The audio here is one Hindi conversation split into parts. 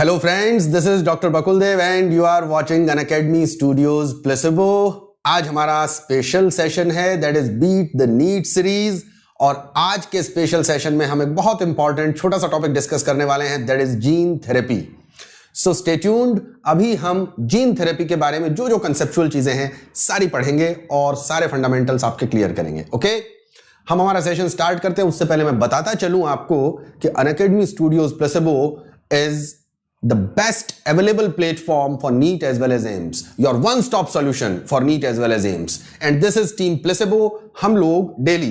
Hello friends, this is Dr. Bakul Dev and you are watching Unacademy Studios Placebo। आज हमारा स्पेशल सेशन है that is beat the NEET series और आज के स्पेशल सेशन में हम एक बहुत इंपॉर्टेंट छोटा सा टॉपिक डिस्कस करने वाले हैं that is gene therapy. So stay tuned. अभी हम जीन थेरेपी के बारे में जो जो कंसेप्चुअल चीजें हैं सारी पढ़ेंगे और सारे फंडामेंटल्स आपके क्लियर करेंगे। ओके हम हमारा सेशन स्टार्ट करते हैं उससे पहले मैं बताता चलूं आपको कि Unacademy studios placebo is the best available platform for NEET as well as AIMS, your one-stop solution for NEET as well as AIMS, and this is Team Placebo। हम लोग डेली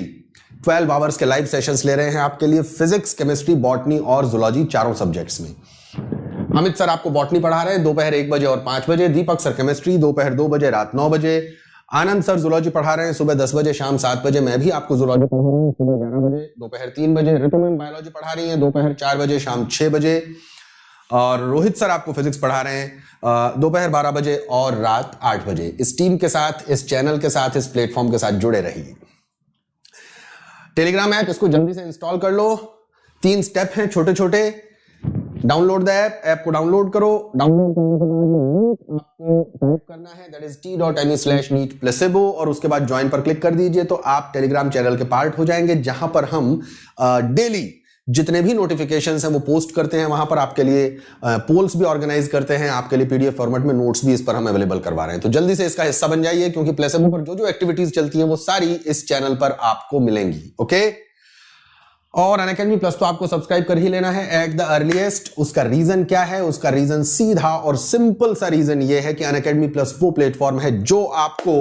12 आवर्स के लाइव सेशंस ले रहे हैं आपके लिए फिजिक्स, केमिस्ट्री, बॉटनी और जूलॉजी चारों सब्जेक्ट्स में। अमित सर आपको बॉटनी पढ़ा रहे हैं दोपहर 1 बजे और 5 बजे, दीपक सर केमिस्ट्री दोपहर 2 बजे रात 9 बजे, आनंद सर जूलॉजी पढ़ा रहे हैं सुबह 10 बजे शाम 7 बजे, मैं भी आपको जूलॉजी पढ़ा रहा हूँ सुबह 11 बजे दोपहर 3 बजे, ऋतु मैम बायोलॉजी पढ़ा रही है दोपहर 4 बजे शाम 6 बजे, और रोहित सर आपको फिजिक्स पढ़ा रहे हैं दोपहर 12 बजे और रात 8 बजे। इस टीम के साथ, इस चैनल के साथ, इस प्लेटफॉर्म के साथ जुड़े रहिए। टेलीग्राम ऐप इसको जल्दी से इंस्टॉल कर लो। 3 स्टेप हैं छोटे छोटे। डाउनलोड द ऐप को डाउनलोड करो। डाउनलोड करने के बाद आपको टाइप करना है दैट इज t.me/neetplacebo और उसके बाद ज्वाइन पर क्लिक कर दीजिए तो आप टेलीग्राम चैनल के पार्ट हो जाएंगे जहां पर हम डेली जितने भी नोटिफिकेशंस हैं वो पोस्ट करते हैं। वहां पर आपके लिए पोल्स भी ऑर्गेनाइज करते हैं, आपके लिए पीडीएफ फॉर्मेट में नोट्स भी इस पर हम अवेलेबल करवा रहे हैं। तो जल्दी से इसका हिस्सा बन जाइए क्योंकि प्लेसेबो पर जो जो एक्टिविटीज चलती हैं वो सारी इस चैनल पर आपको मिलेंगी। ओके और अनअकैडमी प्लस तो आपको सब्सक्राइब कर ही लेना है एट द अर्लीस्ट। उसका रीजन क्या है? उसका रीजन सीधा और सिंपल सा रीजन ये है कि अनअकैडमी प्लस वो प्लेटफॉर्म है जो आपको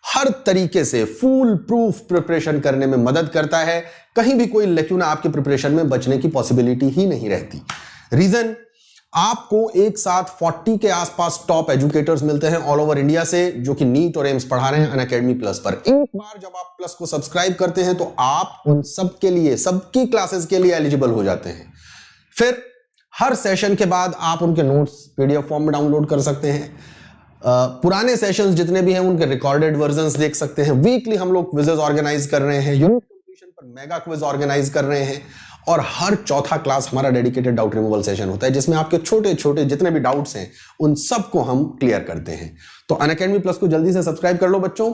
हर तरीके से फुल प्रूफ प्रिपरेशन करने में मदद करता है। कहीं भी कोई लेक्यूना आपकी प्रिपरेशन में बचने की पॉसिबिलिटी ही नहीं रहती। रीजन, आपको एक साथ 40 के आसपास टॉप एजुकेटर्स मिलते हैं ऑल ओवर इंडिया से जो कि नीट और एम्स पढ़ा रहे हैं अनअकैडमी प्लस पर। एक बार जब आप प्लस को सब्सक्राइब करते हैं तो आप उन सब के लिए, सबकी क्लासेस के लिए एलिजिबल हो जाते हैं। फिर हर सेशन के बाद आप उनके नोट्स पीडीएफ फॉर्म में डाउनलोड कर सकते हैं। पुराने सेशंस जितने भी हैं उनके रिकॉर्डेड वर्जन्स देख सकते हैं। वीकली हम लोग क्विजेस ऑर्गेनाइज कर रहे हैं, यूनिट कंप्लीशन पर मेगा क्विज ऑर्गेनाइज कर रहे हैं और हर चौथा क्लास हमारा डेडिकेटेड डाउट रिमूवल सेशन होता है जिसमें आपके छोटे छोटे जितने भी डाउट्स हैं उन सबको हम क्लियर करते हैं। तो अनअकैडमी प्लस को जल्दी से सब्सक्राइब कर लो बच्चों।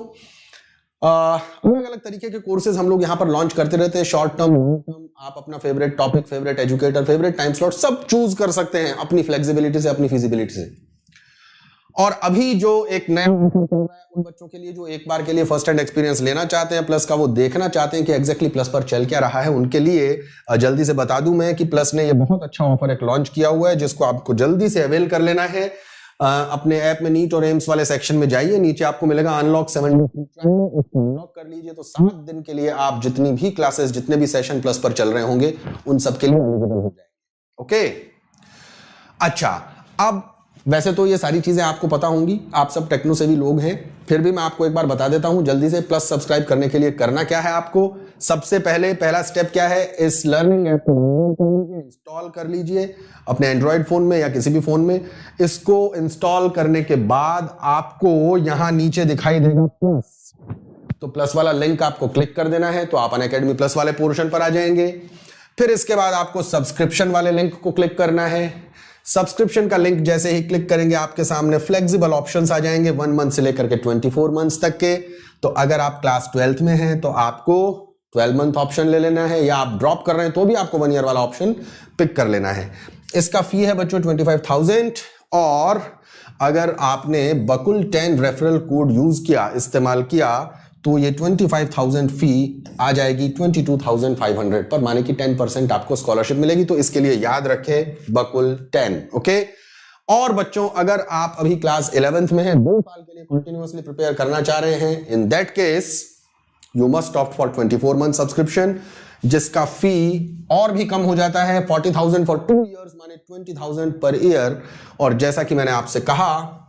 अलग अलग तरीके के कोर्सेज हम लोग यहाँ पर लॉन्च करते रहते हैं, शॉर्ट टर्म, लॉन्ग टर्म। आप अपना favourite topic, favourite educator, favourite time slot सब चूज कर सकते हैं अपनी फ्लेक्सिबिलिटी से, अपनी फिजिबिलिटी से। और अभी जो एक नया ऑफर चल रहा है उन बच्चों के लिए जो एक बार के लिए फर्स्ट हैंड एक्सपीरियंस लेना चाहते हैं प्लस का, वो देखना चाहते हैं कि एग्जैक्टली प्लस पर चल क्या रहा है, उनके लिए जल्दी से बता दूं मैं कि प्लस ने ये बहुत अच्छा ऑफर एक लॉन्च किया हुआ है जिसको आपको जल्दी से अवेल कर लेना है। अपने ऐप में नीट और एम्स वाले सेक्शन में जाइए, नीचे आपको मिलेगा अनलॉक 7 डे फ्री ट्रायल, उसको अनलॉक कर लीजिए तो 7 दिन के लिए आप जितनी भी क्लासेस, जितने भी सेशन प्लस पर चल रहे होंगे उन सब के लिए एलिजिबल हो जाएंगे। ओके अच्छा, अब वैसे तो ये सारी चीजें आपको पता होंगी, आप सब टेक्नो से भी लोग हैं, फिर भी मैं आपको एक बार बता देता हूं जल्दी से। प्लस सब्सक्राइब करने के लिए करना क्या है आपको? सबसे पहले पहला स्टेप क्या है? इस लर्निंग ऐप को डाउनलोड कर लीजिए, इंस्टॉल कर लीजिए अपने एंड्रॉइड फोन में या किसी भी फोन में। इसको इंस्टॉल करने के बाद आपको यहां नीचे दिखाई देगा प्लस, तो प्लस वाला लिंक आपको क्लिक कर देना है तो आप अनअकैडमी प्लस वाले पोर्शन पर आ जाएंगे। फिर इसके बाद आपको सब्सक्रिप्शन वाले लिंक को क्लिक करना है। सब्सक्रिप्शन का लिंक जैसे ही क्लिक करेंगे आपके सामने फ्लेक्सिबल ऑप्शंस आ जाएंगे 1 मंथ से लेकर के 24 मंथ्स तक के। तो अगर आप क्लास 12th में हैं तो आपको 12 मंथ ऑप्शन ले लेना है, या आप ड्रॉप कर रहे हैं तो भी आपको 1 ईयर वाला ऑप्शन पिक कर लेना है। इसका फी है बच्चों 25,000 और अगर आपने बकुल 10 रेफरल कोड यूज किया, इस्तेमाल किया, तो ये 25,000 फी आ जाएगी 22,500 पर, माने कि 10% आपको स्कॉलरशिप मिलेगी। तो इसके लिए याद रखें बकुल 10। ओके और बच्चों अगर आप अभी क्लास 11th में हैं, 2 साल के लिए कंटिन्यूअसली प्रिपेयर करना चाह रहे हैं, in that case you must opt for 24 month subscription जिसका फी और भी कम हो जाता है 40,000 फॉर 2 ईयर्स, माने 20,000 पर ईयर। और जैसा कि मैंने आपसे कहा,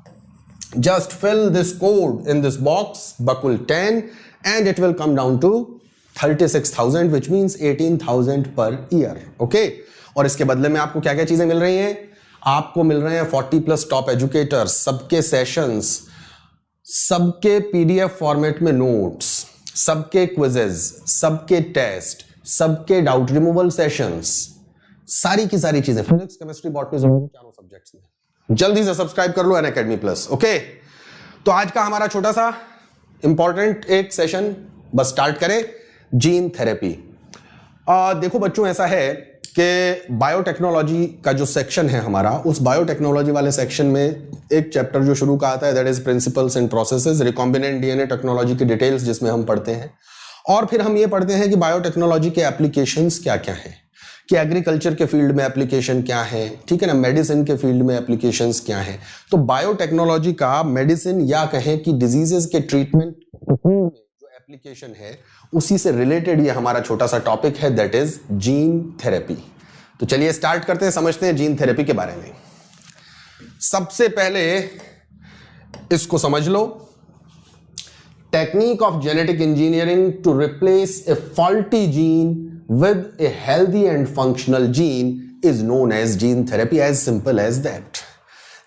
just fill this code in this box bakul 10 and it will come down to 36,000 which means 18,000 per year। okay और इसके बदले में आपको क्या क्या चीजें मिल रही हैं? आपको मिल रहे हैं 40+ टॉप एजुकेटर्स, सबके सेशंस, सबके पीडीएफ फॉर्मेट में नोट्स, सबके क्विजेस, सबके टेस्ट, सबके डाउट रिमूवल सेशंस, सारी की सारी चीजें, फिजिक्स, केमिस्ट्री, बॉटनी, ज़ूलॉजी, चारों सब्जेक्ट्स में। जल्दी से सब्सक्राइब कर लो अनअकैडमी प्लस। ओके, तो आज का हमारा छोटा सा इंपॉर्टेंट एक सेशन बस स्टार्ट करें, जीन थेरेपी। देखो बच्चों, ऐसा है कि बायोटेक्नोलॉजी का जो सेक्शन है हमारा, उस बायोटेक्नोलॉजी वाले सेक्शन में एक चैप्टर जो शुरू का आता है, that is principles and processes, recombinant DNA technology की डिटेल्स जिसमें हम पढ़ते हैं। और फिर हम ये पढ़ते हैं कि बायोटेक्नोलॉजी के एप्लीकेशंस क्या क्या हैं, कि एग्रीकल्चर के फील्ड में एप्लीकेशन क्या है, ठीक है ना, मेडिसिन के फील्ड में एप्लीकेशंस क्या है। तो बायोटेक्नोलॉजी का मेडिसिन या कहें कि डिजीजेस के ट्रीटमेंट जो एप्लीकेशन है, उसी से रिलेटेड ये हमारा छोटा सा टॉपिक है, दैट इज जीन थेरेपी। तो चलिए स्टार्ट करते हैं, समझते हैं जीन थेरेपी के बारे में। सबसे पहले इसको समझ लो, technique of genetic engineering to replace a faulty gene with a healthy and functional gene is known as gene therapy, as simple as that.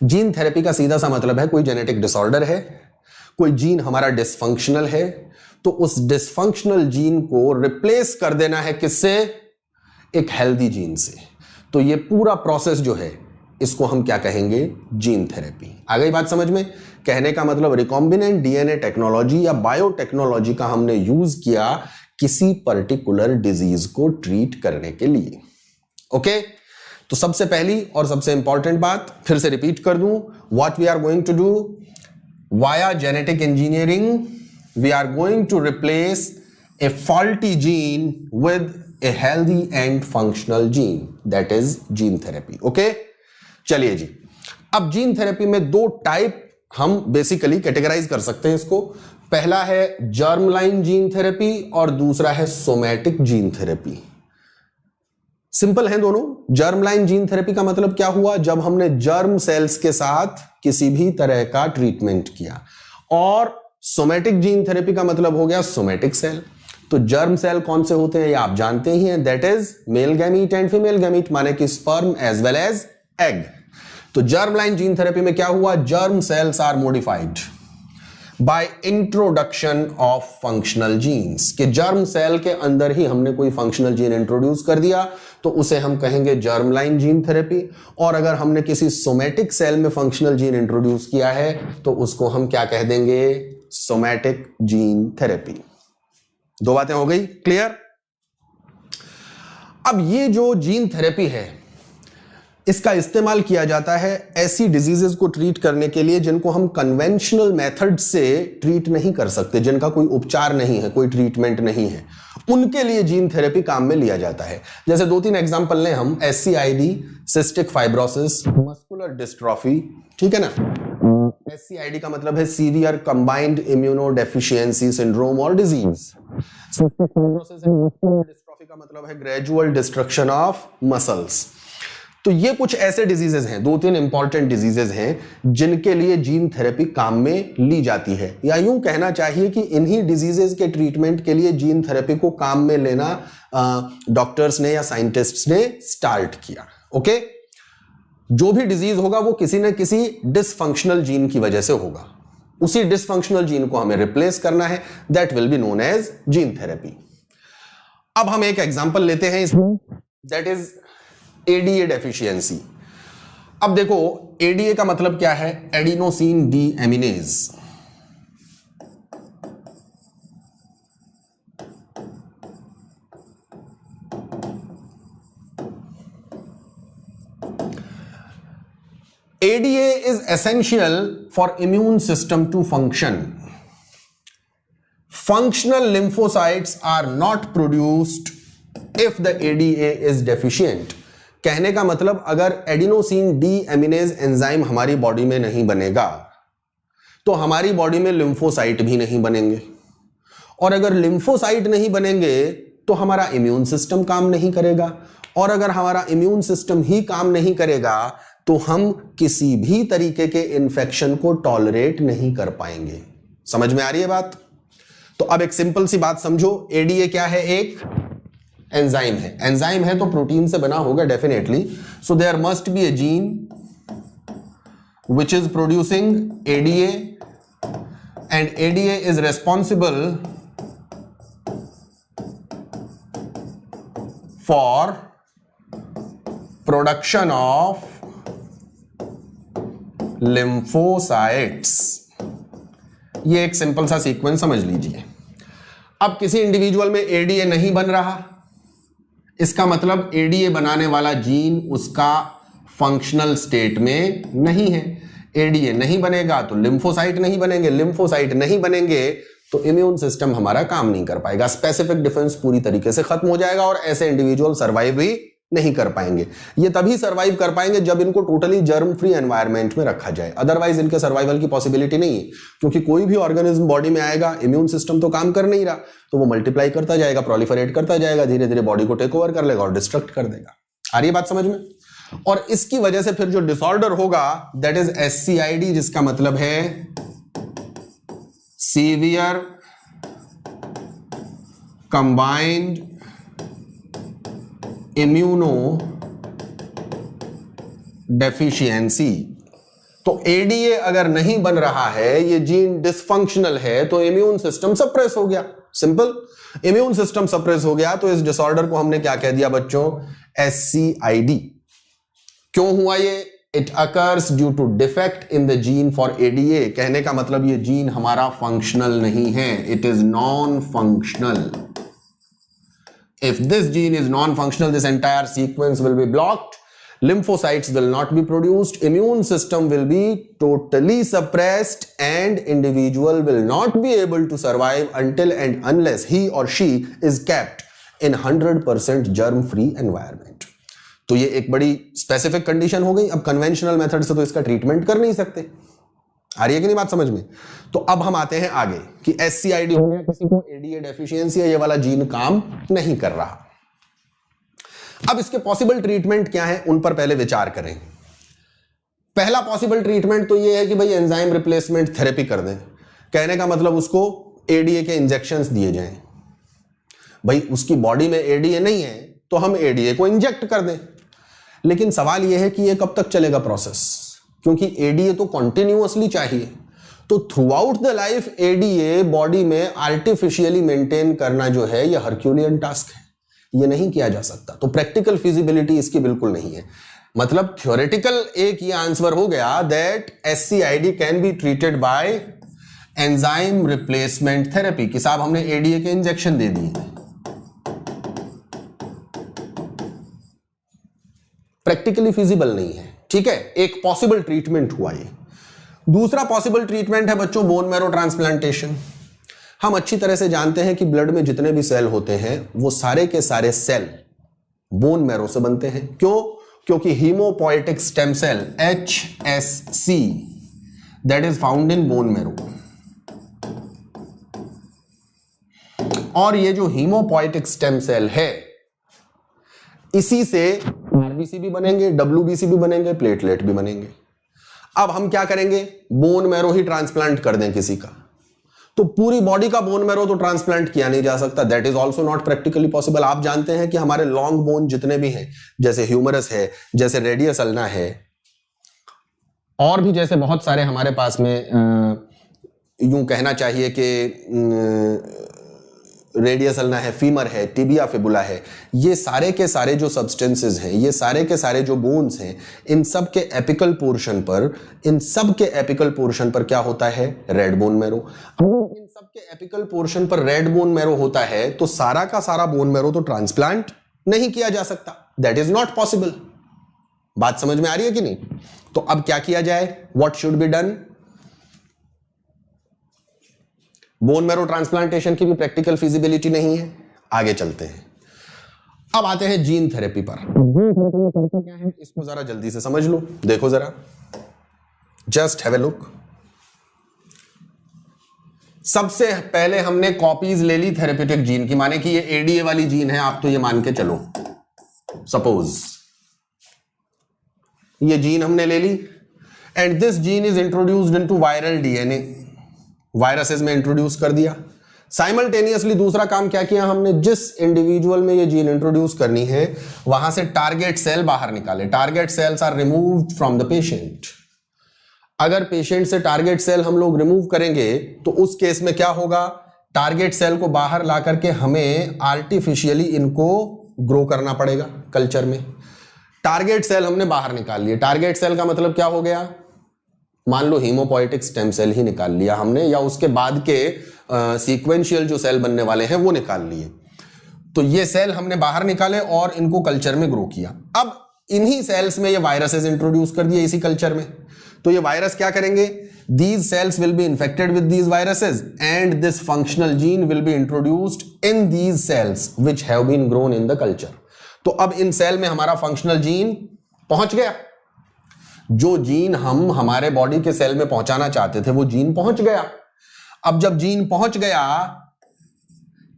Gene therapy का सीधा सा मतलब है, कोई जेनेटिक डिसऑर्डर है, कोई जीन हमारा डिसफंक्शनल है, तो उस डिसफंक्शनल जीन को रिप्लेस कर देना है किससे? एक हेल्दी जीन से। तो ये पूरा प्रोसेस जो है, इसको हम क्या कहेंगे? Gene therapy. आ गई बात समझ में? कहने का मतलब रिकॉम्बिनेंट डीएनए टेक्नोलॉजी या बायोटेक्नोलॉजी का हमने यूज किया किसी पर्टिकुलर डिजीज को ट्रीट करने के लिए। ओके, तो सबसे पहली और सबसे इंपॉर्टेंट बात फिर से रिपीट कर दूं, what we are going to do via genetic engineering, we are going to replace a faulty gene with a healthy and functional gene, that is gene therapy. Okay, चलिए जी, अब जीन थेरेपी में दो टाइप हम बेसिकली कैटेगराइज कर सकते हैं इसको। पहला है जर्म लाइन जीन थेरेपी और दूसरा है सोमैटिक जीन थेरेपी। सिंपल है दोनों। जर्म लाइन जीन थेरेपी का मतलब क्या हुआ? जब हमने जर्म सेल्स के साथ किसी भी तरह का ट्रीटमेंट किया। और सोमैटिक जीन थेरेपी का मतलब हो गया सोमैटिक सेल। तो जर्म सेल कौन से होते हैं ये आप जानते ही हैं, that is male gamete and female gamete, माने कि sperm as well as egg. तो जर्म लाइन जीन थेरेपी में क्या हुआ? Germ cells are modified by introduction of functional genes, कि जर्म सेल के अंदर ही हमने कोई फंक्शनल जीन इंट्रोड्यूस कर दिया, तो उसे हम कहेंगे जर्म लाइन जीन थेरेपी। और अगर हमने किसी सोमैटिक सेल में फंक्शनल जीन इंट्रोड्यूस किया है, तो उसको हम क्या कह देंगे? Somatic gene therapy. दो बातें हो गई क्लियर? अब ये जो जीन थेरेपी है, इसका इस्तेमाल किया जाता है ऐसी डिजीजेस को ट्रीट करने के लिए जिनको हम कन्वेंशनल मेथड से ट्रीट नहीं कर सकते, जिनका कोई उपचार नहीं है, कोई ट्रीटमेंट नहीं है, उनके लिए जीन थेरेपी काम में लिया जाता है। जैसे दो तीन एग्जांपल लें हम, SCID, cystic fibrosis, muscular dystrophy, ठीक है ना। SCID का मतलब है severe combined immunodeficiency syndrome और disease. Cystic fibrosis and muscular dystrophy का मतलब है ग्रेजुअल डिस्ट्रक्शन ऑफ मसल्स। तो ये कुछ ऐसे डिजीजेज हैं, दो तीन इंपॉर्टेंट डिजीजेज हैं जिनके लिए जीन थेरेपी काम में ली जाती है, या यूं कहना चाहिए कि इन्हीं डिजीजेज के ट्रीटमेंट के लिए जीन थेरेपी को काम में लेना डॉक्टर्स ने या साइंटिस्ट्स ने स्टार्ट किया। ओके, जो भी डिजीज होगा वो किसी न किसी डिसफंक्शनल जीन की वजह से होगा, उसी डिसफंक्शनल जीन को हमें रिप्लेस करना है, that will be known as gene therapy. अब हम एक एग्जांपल लेते हैं इसमें, दैट इज ADA डेफिशिएंसी। अब देखो ADA का मतलब क्या है? Adenosine deaminase. ADA is essential for immune system to function. Functional lymphocytes are not produced if the ADA is deficient. कहने का मतलब अगर एडिनोसिन डी एमिनेज एंजाइम हमारी बॉडी में नहीं बनेगा, तो हमारी बॉडी में लिम्फोसाइट भी नहीं बनेंगे, और अगर लिम्फोसाइट नहीं बनेंगे तो हमारा इम्यून सिस्टम काम नहीं करेगा, और अगर हमारा इम्यून सिस्टम ही काम नहीं करेगा तो हम किसी भी तरीके के इन्फेक्शन को टॉलरेट नहीं कर पाएंगे। समझ में आ रही है बात? तो अब एक सिंपल सी बात समझो, ADA क्या है? एक एंजाइम है। एंजाइम है तो प्रोटीन से बना होगा definitely, so there must be a gene which is producing ADA, and ADA is responsible for production of lymphocytes. ये एक सिंपल सा सीक्वेंस समझ लीजिए। अब किसी इंडिविजुअल में एडीए नहीं बन रहा, इसका मतलब एडीए बनाने वाला जीन उसका फंक्शनल स्टेट में नहीं है। एडीए नहीं बनेगा तो लिम्फोसाइट नहीं बनेंगे, लिम्फोसाइट नहीं बनेंगे तो इम्यून सिस्टम हमारा काम नहीं कर पाएगा, स्पेसिफिक डिफेंस पूरी तरीके से खत्म हो जाएगा और ऐसे इंडिविजुअल सर्वाइव भी नहीं कर पाएंगे। ये तभी सर्वाइव कर पाएंगे जब इनको टोटली जर्म फ्री एनवायरनमेंट में रखा जाए, अदरवाइज इनके सर्वाइवल की पॉसिबिलिटी नहीं है। क्योंकि कोई भी ऑर्गेनिज्म बॉडी में आएगा, इम्यून सिस्टम तो काम कर नहीं रहा, तो वो मल्टीप्लाई करता जाएगा, प्रोलिफरेट करता जाएगा, धीरे धीरे बॉडी को टेक ओवर कर लेगा और डिस्ट्रक्ट कर देगा। आ रही है बात समझ में? और इसकी वजह से फिर जो डिसऑर्डर होगा दैट इज SCID, जिसका मतलब है सीवियर कंबाइंड इम्यूनो डेफिशिएंसी। तो एडीए अगर नहीं बन रहा है, ये जीन डिसफंक्शनल है, तो इम्यून सिस्टम सप्रेस हो गया। सिंपल, इम्यून सिस्टम सप्रेस हो गया तो इस डिसऑर्डर को हमने क्या कह दिया बच्चों? SCID। क्यों हुआ ये? It occurs due to defect in the gene for ADA. कहने का मतलब ये जीन हमारा फंक्शनल नहीं है, it is non functional. If this gene is non-functional, this entire sequence will be blocked, lymphocytes will not be produced, immune system will be totally suppressed, and individual will not be able to survive until and unless he or she is kept in 100% germ-free environment. तो ये एक बड़ी स्पेसिफिक कंडीशन हो गई। अब कन्वेंशनल मेथड से तो इसका ट्रीटमेंट कर नहीं सकते। आ रही है कि नहीं बात समझ में? तो अब हम आते हैं आगे कि SCID हो गया किसी को, एडीए डेफिशिएंसी है, ये वाला जीन काम नहीं कर रहा। अब इसके पॉसिबल ट्रीटमेंट क्या है, उन पर पहले विचार करें। पहला पॉसिबल ट्रीटमेंट तो ये है कि भाई एंजाइम रिप्लेसमेंट थेरेपी कर दें। कहने का मतलब उसको एडीए के इंजेक्शंस दिए जाएं। भाई उसकी बॉडी में एडीए नहीं है तो हम एडीए को इंजेक्ट कर दें। लेकिन सवाल यह है कि यह कब तक चलेगा प्रोसेस, क्योंकि एडीए तो कंटिन्यूअसली चाहिए। तो through out the life ADA body में आर्टिफिशियली मेंटेन करना जो है यह हरक्यूलियन टास्क है, यह नहीं किया जा सकता। तो प्रैक्टिकल फिजिबिलिटी इसकी बिल्कुल नहीं है। मतलब थ्योरेटिकल एक ये आंसर हो गया that SCID can be treated by enzyme replacement therapy कि साहब हमने एडीए के इंजेक्शन दे दिए। प्रैक्टिकली फिजिबल नहीं है, ठीक है। एक पॉसिबल ट्रीटमेंट हुआ ये। दूसरा पॉसिबल ट्रीटमेंट है बच्चों बोन मैरो ट्रांसप्लांटेशन। हम अच्छी तरह से जानते हैं कि ब्लड में जितने भी सेल होते हैं वो सारे के सारे सेल बोन मैरो से बनते हैं। क्यों? क्योंकि hematopoietic stem cell HSC that is found in bone marrow, और ये जो हीमोपोएटिक स्टेम सेल है इसी से आरबीसी भी बनेंगे, WBC भी बनेंगे, प्लेटलेट भी बनेंगे। अब हम क्या करेंगे, बोन मैरो ही ट्रांसप्लांट कर दें किसी का, तो पूरी बॉडी का बोन मैरो तो ट्रांसप्लांट किया नहीं जा सकता, that is also not practically possible. आप जानते हैं कि हमारे लॉन्ग बोन जितने भी हैं, जैसे ह्यूमरस है, जैसे रेडियस अल्ना है, और भी जैसे बहुत सारे हमारे पास में यूं कहना चाहिए कि रेडियस अल्ना है, फीमर है, टिबिया फिबुला है, ये सारे के सारे जो सब्सटेंसेस हैं, ये सारे के सारे जो बोन्स हैं, इन सब के एपिकल पोर्शन पर क्या होता है, रेड बोन मैरो। इन सब के एपिकल पोर्शन पर रेड बोन मैरो होता है तो सारा का सारा बोन मैरो तो ट्रांसप्लांट नहीं किया जा सकता, दैट इज नॉट पॉसिबल। बात समझ में आ रही है कि नहीं? तो अब क्या किया जाए, what should be done? Bone marrow transplantation की भी प्रैक्टिकल फिजिबिलिटी नहीं है। आगे चलते हैं, अब आते हैं जीन थेरेपी पर। जीन थेरेपी में करते क्या है, इसको जरा जल्दी से समझ लो, देखो जरा, जस्ट हैव ए लुक। सबसे पहले हमने कॉपीज ले ली थेरेप्यूटिक जीन की, माने कि ये एडीए वाली जीन है, आप तो ये मान के चलो, सपोज ये जीन हमने ले ली, and this gene is introduced into viral DNA, viruses में इंट्रोड्यूस कर दिया। साइमल्टेनियसली दूसरा काम क्या किया हमने, जिस इंडिविजुअल में ये जीन इंट्रोड्यूस करनी है वहां से टारगेट सेल बाहर निकाले। Target cells are removed from the patient. अगर पेशेंट से टारगेट सेल हम लोग रिमूव करेंगे तो उस केस में क्या होगा, टारगेट सेल को बाहर ला करके हमें आर्टिफिशियली इनको ग्रो करना पड़ेगा कल्चर में। टारगेट सेल हमने बाहर निकाल लिए। टारगेट सेल का मतलब क्या हो गया, मान लो हीमोपोएटिक स्टेम सेल ही निकाल लिया हमने, या उसके बाद के सीक्वेंशियल जो सेल बनने वाले हैं वो निकाल लिए। तो ये सेल हमने बाहर निकाले और इनको कल्चर में ग्रो किया। अब इन्हीं सेल्स में ये वायरसेस इंट्रोड्यूस कर दिए इसी कल्चर में। तो ये वायरस क्या करेंगे, these cells will be infected with these viruses and this functional gene will be introduced in these cells which have been grown in the culture। तो अब इन सेल में हमारा फंक्शनल जीन पहुंच गया, जो जीन हम हमारे बॉडी के सेल में पहुंचाना चाहते थे वो जीन पहुंच गया। अब जब जीन पहुंच गया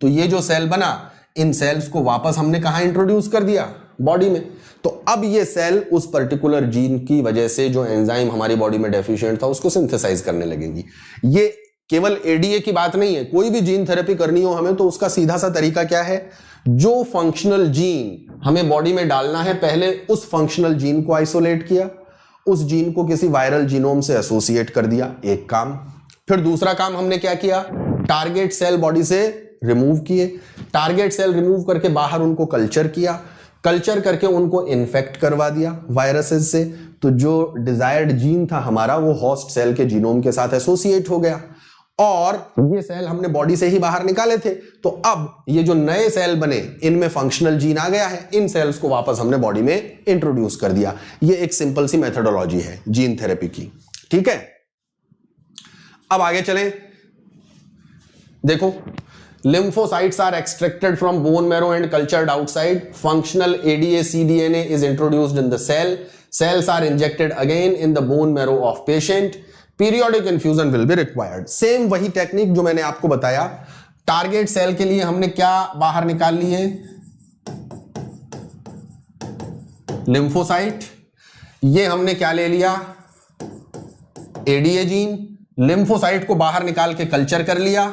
तो ये जो सेल बना, इन सेल्स को वापस हमने कहां इंट्रोड्यूस कर दिया, बॉडी में। तो अब ये सेल उस पर्टिकुलर जीन की वजह से जो एंजाइम हमारी बॉडी में डेफिशिएंट था उसको सिंथेसाइज करने लगेंगी। ये केवल एडीए की बात नहीं है, कोई भी जीन थेरेपी करनी हो हमें तो उसका सीधा सा तरीका क्या है, जो फंक्शनल जीन हमें बॉडी में डालना है पहले उस फंक्शनल जीन को आइसोलेट किया, उस जीन को किसी वायरल जीनोम से एसोसिएट कर दिया, एक काम। फिर दूसरा काम हमने क्या किया, टारगेट सेल बॉडी से रिमूव किए, टारगेट सेल रिमूव करके बाहर उनको कल्चर किया, कल्चर करके उनको इन्फेक्ट करवा दिया वायरसेस से। तो जो डिजायर्ड जीन था हमारा वो होस्ट सेल के जीनोम के साथ एसोसिएट हो गया, और ये सेल हमने बॉडी से ही बाहर निकाले थे। तो अब ये जो नए सेल बने इनमें फंक्शनल जीन आ गया है, इन सेल्स को वापस हमने बॉडी में इंट्रोड्यूस कर दिया। ये एक सिंपल सी मेथोडोलॉजी है जीन थेरेपी की, ठीक है। अब आगे चलें, देखो, lymphocytes are extracted from bone marrow and cultured outside, functional ADA cDNA is introduced in the cell, cells are injected again in the bone marrow of patient, periodic infusion will be required। Same वही टेक्निक जो मैंने आपको बताया। टारगेट सेल के लिए हमने क्या बाहर निकाल लिए, लिम्फोसाइट, ये हमने क्या ले लिया, एडीए जीन। लिम्फोसाइट को बाहर निकाल के कल्चर कर लिया,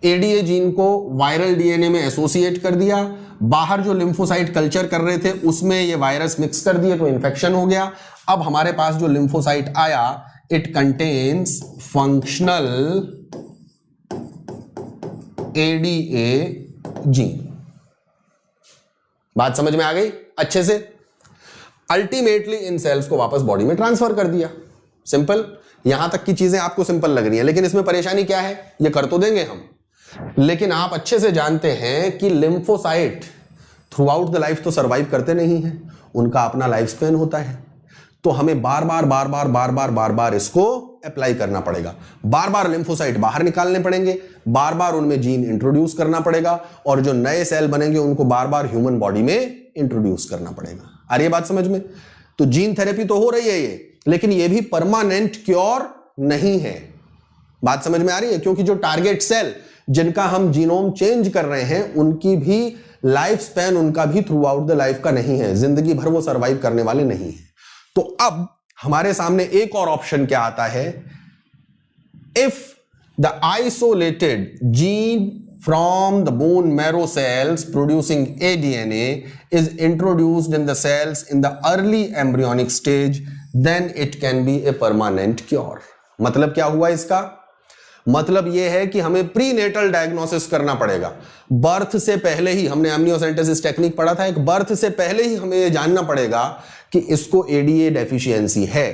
एडीए जीन को वायरल डीएनए में एसोसिएट कर दिया, बाहर जो लिम्फोसाइट कल्चर कर रहे थे उसमें ये वायरस मिक्स कर दिए तो इन्फेक्शन हो गया। अब हमारे पास जो लिम्फोसाइट आया, it contains functional ADA gene. बात समझ में आ गई अच्छे से। अल्टीमेटली इन सेल्स को वापस बॉडी में ट्रांसफर कर दिया। सिंपल, यहां तक की चीजें आपको सिंपल लग रही है, लेकिन इसमें परेशानी क्या है, ये कर तो देंगे हम, लेकिन आप अच्छे से जानते हैं कि lymphocyte through out the life तो सरवाइव करते नहीं हैं, उनका अपना लाइफ स्पेन होता है। तो हमें बार बार इसको अप्लाई करना पड़ेगा, बार बार लिम्फोसाइट बाहर निकालने पड़ेंगे, बार बार उनमें जीन इंट्रोड्यूस करना पड़ेगा, और जो नए सेल बनेंगे उनको बार बार ह्यूमन बॉडी में इंट्रोड्यूस करना पड़ेगा। आ रही है बात समझ में। तो जीन थेरेपी तो हो रही है ये, लेकिन ये भी परमानेंट क्योर नहीं है। बात समझ में आ रही है, क्योंकि जो टारगेट सेल जिनका हम जीनोम चेंज कर रहे हैं उनकी भी लाइफ स्पैन, उनका भी थ्रू आउट द लाइफ का नहीं है, जिंदगी भर वो सरवाइव करने वाले नहीं है। तो अब हमारे सामने एक और ऑप्शन क्या आता है, if the isolated gene from the bone marrow cells producing ADNA is introduced in the cells in the early embryonic stage, then it can be a permanent cure। मतलब क्या हुआ इसका, मतलब यह है कि हमें प्रीनेटल डायग्नोसिस करना पड़ेगा। बर्थ से पहले ही, हमने एमनियोसेंटेसिस टेक्निक पढ़ा था, एक बर्थ से पहले ही हमें यह जानना पड़ेगा कि इसको एडीए डेफिशिएंसी है,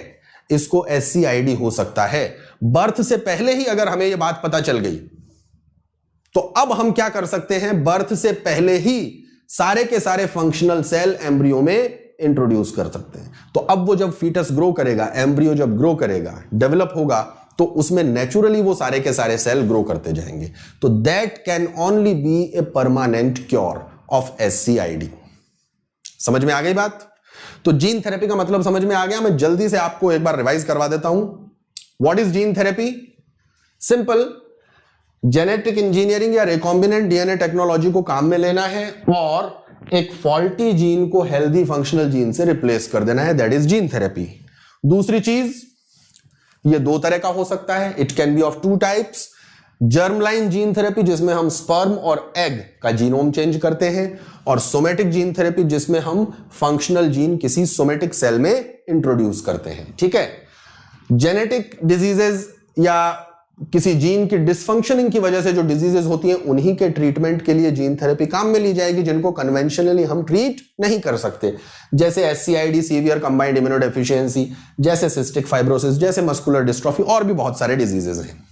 इसको एससीआईडी हो सकता है। बर्थ से पहले ही अगर हमें यह बात पता चल गई तो अब हम क्या कर सकते हैं, बर्थ से पहले ही सारे के सारे फंक्शनल सेल एम्ब्रियो में इंट्रोड्यूस कर सकते हैं। तो अब वो जब फीटस ग्रो करेगा, एम्ब्रियो जब ग्रो करेगा, डेवलप होगा, तो उसमें नेचुरली वो सारे के सारे सेल ग्रो करते जाएंगे। तो that can only be a permanent cure of SCID. समझ में आ गई बात। तो जीन थेरेपी का मतलब समझ में आ गया। मैं जल्दी से आपको एक बार रिवाइज करवा देता हूं। What is gene therapy? Simple, genetic engineering या रिकॉम्बिनेंट डीएनए टेक्नोलॉजी को काम में लेना है और एक फॉल्टी जीन को हेल्दी फंक्शनल जीन से रिप्लेस कर देना है, दैट इज जीन थेरेपी। दूसरी चीज, ये दो तरह का हो सकता है, it can be of two types. Germline gene therapy जिसमें हम स्पर्म और एग का जीनोम चेंज करते हैं, और सोमेटिक जीन थेरेपी जिसमें हम फंक्शनल जीन किसी सोमेटिक सेल में इंट्रोड्यूस करते हैं। ठीक है। जेनेटिक डिजीजेस या किसी जीन की डिसफंक्शनिंग की वजह से जो डिजीजेस होती हैं उन्हीं के ट्रीटमेंट के लिए जीन थेरेपी काम में ली जाएगी, जिनको कन्वेंशनली हम ट्रीट नहीं कर सकते, जैसे SCID सीवियर कंबाइंड इम्यूनोडेफिशिएंसी, जैसे सिस्टिक फाइब्रोसिस, जैसे मस्कुलर डिस्ट्रॉफी, और भी बहुत सारे डिजीजेस हैं।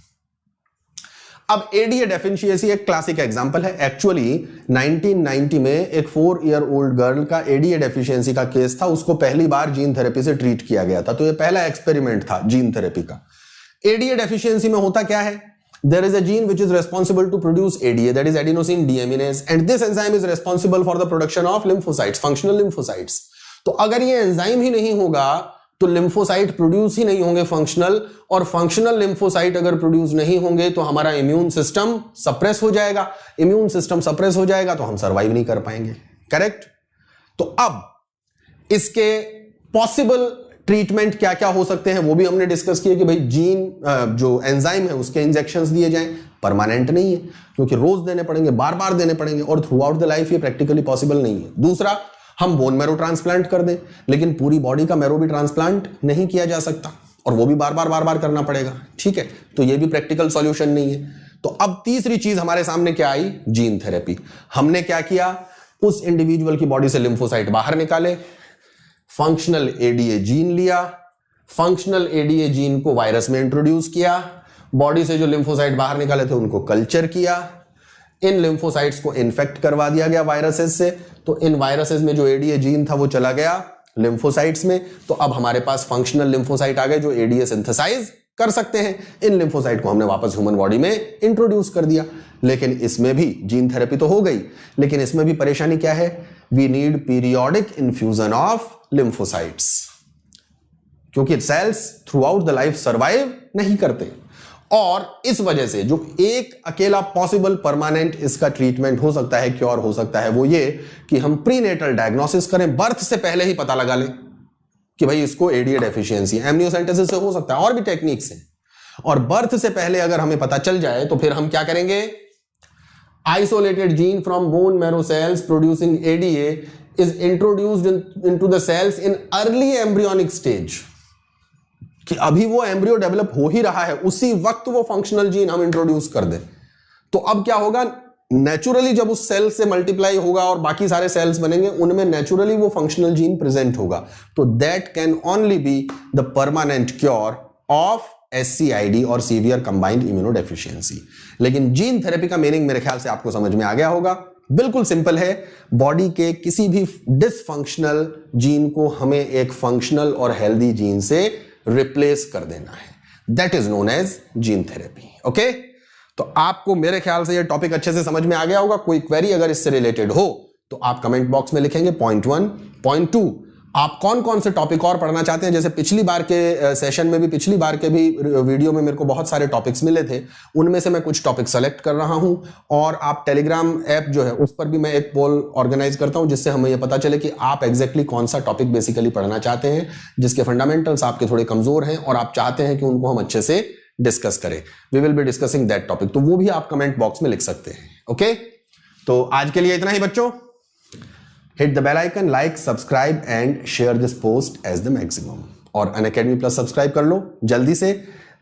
अब ADA डेफिशिएंसी एक क्लासिक एग्जांपल है। एक्चुअली 1990 में एक 4 ईयर ओल्ड गर्ल का ADA डेफिशिएंसी का केस था, उसको पहली बार जीन थेरेपी से ट्रीट किया गया था। तो ये पहला एक्सपेरिमेंट था जीन थेरेपी का। ADA डेफिशिएंसी में होता क्या है? There is a gene which is responsible to produce ADA, that is adenosine deaminase, and this enzyme is responsible for the production of lymphocytes, functional lymphocytes. तो अगर ये एंजाइम ही नहीं होगा तो लिम्फोसाइट प्रोड्यूस ही नहीं होंगे फंक्शनल, और फंक्शनल लिम्फोसाइट अगर प्रोड्यूस नहीं होंगे तो हमारा इम्यून सिस्टम सप्रेस हो जाएगा। इम्यून सिस्टम सप्रेस हो जाएगा तो हम सर्वाइव नहीं कर पाएंगे। करेक्ट? तो अब इसके पॉसिबल ट्रीटमेंट क्या क्या हो सकते हैं वो भी हमने डिस्कस किया कि भाई जीन जो एंजाइम है उसके इंजेक्शंस दिए जाएं। परमानेंट नहीं है क्योंकि रोज देने पड़ेंगे, बार बार देने पड़ेंगे, और थ्रू आउट द लाइफ ये प्रैक्टिकली पॉसिबल नहीं है। दूसरा, हम बोन मैरो ट्रांसप्लांट कर दें, लेकिन पूरी बॉडी का मैरो भी ट्रांसप्लांट नहीं किया जा सकता और वो भी बार बार करना पड़ेगा। ठीक है, तो ये भी प्रैक्टिकल सॉल्यूशन नहीं है। तो अब तीसरी चीज हमारे सामने क्या आई? Gene therapy. हमने क्या किया? उस इंडिविजुअल की बॉडी से लिम्फोसाइट बाहर निकाले, फंक्शनल ADA जीन लिया, फंक्शनल ADA जीन को वायरस में इंट्रोड्यूस किया, बॉडी से जो लिम्फोसाइट बाहर निकाले थे उनको कल्चर किया, इन लिम्फोसाइट्स को इन्फेक्ट करवा दिया गया वायरसेस से, तो इन वायरसेस में जो ADA जीन था वो चला गया लिम्फोसाइट्स में। तो अब हमारे पास फंक्शनल लिम्फोसाइट आ गए जो ADA सिंथेसाइज कर सकते हैं। इन लिम्फोसाइट को हमने वापस ह्यूमन बॉडी में इंट्रोड्यूस कर दिया। लेकिन इसमें भी जीन थेरेपी तो हो गई, लेकिन इसमें भी परेशानी क्या है? We need periodic infusion of lymphocytes, क्योंकि cells throughout the life survive नहीं करते। और इस वजह से जो एक अकेला पॉसिबल परमानेंट इसका ट्रीटमेंट हो सकता है, क्योर हो सकता है, वो ये कि हम प्रीनेटल डायग्नोसिस करें, बर्थ से पहले ही पता लगा लें कि भाई इसको ADA डेफिशिएंसी है। एमनियोसेंटेसिस से हो सकता है, और भी टेक्निक्स हैं। और बर्थ से पहले अगर हमें पता चल जाए तो फिर हम क्या करेंगे? Isolated gene from bone marrow cells producing ADA is introduced into the cells in early embryonic stage, कि अभी वो एम्ब्रियो डेवलप हो ही रहा है, उसी वक्त वो फंक्शनल जीन हम इंट्रोड्यूस कर दें। तो अब क्या होगा? नेचुरली जब उस सेल से मल्टीप्लाई होगा और बाकी सारे सेल्स बनेंगे, उनमें नेचुरली वो फंक्शनल जीन प्रेजेंट होगा। तो that can only be the permanent cure of SCID और सीवियर कंबाइंड इम्यूनोडेफिशिएंसी। लेकिन जीन थेरेपी का मीनिंग मेरे ख्याल से आपको समझ में आ गया होगा। बिल्कुल सिंपल है, बॉडी के किसी भी डिसफंक्शनल जीन को हमें एक फंक्शनल और हेल्दी जीन से रिप्लेस कर देना है। That is known as gene therapy. Okay, तो आपको मेरे ख्याल से ये टॉपिक अच्छे से समझ में आ गया होगा। कोई क्वेरी अगर इससे रिलेटेड हो तो आप कमेंट बॉक्स में लिखेंगे। पॉइंट 1, पॉइंट 2, आप कौन कौन से टॉपिक और पढ़ना चाहते हैं? जैसे पिछली बार के सेशन में भी, पिछली बार के भी वीडियो में मेरे को बहुत सारे टॉपिक्स मिले थे, उनमें से मैं कुछ टॉपिक सेलेक्ट कर रहा हूं। और आप टेलीग्राम ऐप जो है उस पर भी मैं एक पोल ऑर्गेनाइज करता हूं, जिससे हमें यह पता चले कि आप एग्जैक्टली कौन सा टॉपिक बेसिकली पढ़ना चाहते हैं, जिसके फंडामेंटल्स आपके थोड़े कमजोर हैं और आप चाहते हैं कि उनको हम अच्छे से डिस्कस करें। We will be discussing that topic, तो वो भी आप कमेंट बॉक्स में लिख सकते हैं। ओके, तो आज के लिए इतना ही बच्चों। Hit the bell icon, like, subscribe and share this post as the maximum. और Unacademy Plus सब्सक्राइब कर लो जल्दी से।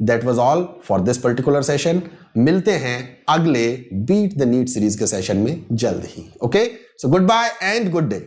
That was all for this particular session. मिलते हैं अगले Beat the Need सीरीज के सेशन में जल्द ही। Okay, so goodbye and good day.